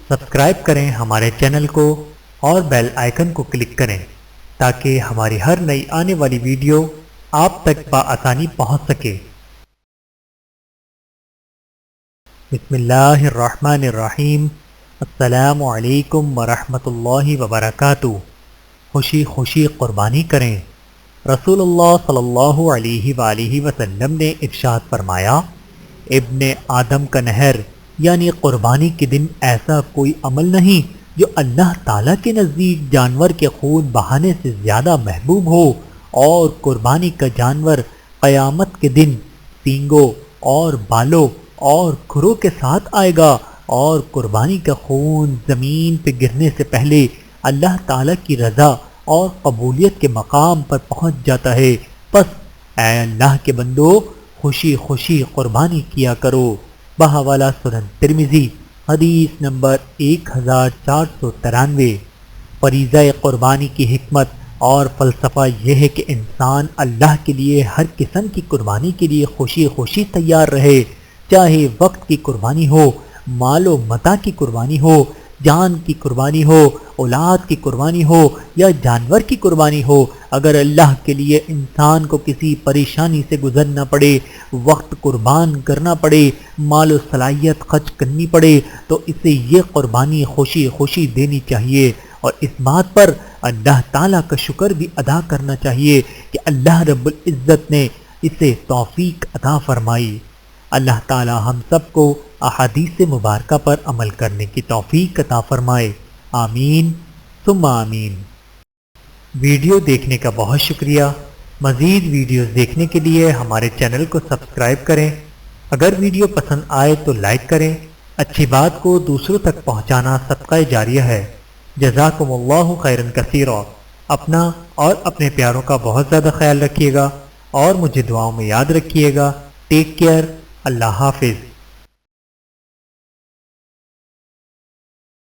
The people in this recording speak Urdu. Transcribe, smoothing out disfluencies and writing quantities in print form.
سبسکرائب کریں ہمارے چینل کو اور بیل آئیکن کو کلک کریں تاکہ ہماری ہر نئی آنے والی ویڈیو آپ تک بآسانی پہنچ سکے۔ بسم اللہ الرحمن الرحیم۔ السلام علیکم ورحمۃ اللہ وبرکاتہ۔ خوشی خوشی قربانی کریں۔ رسول اللہ صلی اللہ علیہ وآلہ وسلم نے ارشاد فرمایا، ابن آدم کا نہر یعنی قربانی کے دن ایسا کوئی عمل نہیں جو اللہ تعالیٰ کے نزدیک جانور کے خون بہانے سے زیادہ محبوب ہو، اور قربانی کا جانور قیامت کے دن سینگوں اور بالوں اور کھروں کے ساتھ آئے گا، اور قربانی کا خون زمین پہ گرنے سے پہلے اللہ تعالیٰ کی رضا اور قبولیت کے مقام پر پہنچ جاتا ہے۔ پس اے اللہ کے بندو، خوشی خوشی قربانی کیا کرو۔ بحوالہ سنن ترمذی حدیث نمبر 1493۔ فریضہ قربانی کی حکمت اور فلسفہ یہ ہے کہ انسان اللہ کے لیے ہر قسم کی قربانی کے لیے خوشی خوشی تیار رہے، چاہے وقت کی قربانی ہو، مال و متاع کی قربانی ہو، جان کی قربانی ہو، اولاد کی قربانی ہو یا جانور کی قربانی ہو۔ اگر اللہ کے لیے انسان کو کسی پریشانی سے گزرنا پڑے، وقت قربان کرنا پڑے، مال و صلاحیت خرچ کرنی پڑے، تو اسے یہ قربانی خوشی خوشی دینی چاہیے، اور اس بات پر اللہ تعالیٰ کا شکر بھی ادا کرنا چاہیے کہ اللہ رب العزت نے اسے توفیق عطا فرمائی۔ اللہ تعالیٰ ہم سب کو احادیث مبارکہ پر عمل کرنے کی توفیق عطا فرمائے، آمین ثم آمین۔ ویڈیو دیکھنے کا بہت شکریہ۔ مزید ویڈیوز دیکھنے کے لیے ہمارے چینل کو سبسکرائب کریں۔ اگر ویڈیو پسند آئے تو لائک کریں۔ اچھی بات کو دوسروں تک پہنچانا صدقہ جاریہ ہے۔ جزاکم اللہ خیرا کثیرا۔ اپنا اور اپنے پیاروں کا بہت زیادہ خیال رکھیے گا، اور مجھے دعاؤں میں یاد رکھیے گا۔ Take care. اللہ حافظ۔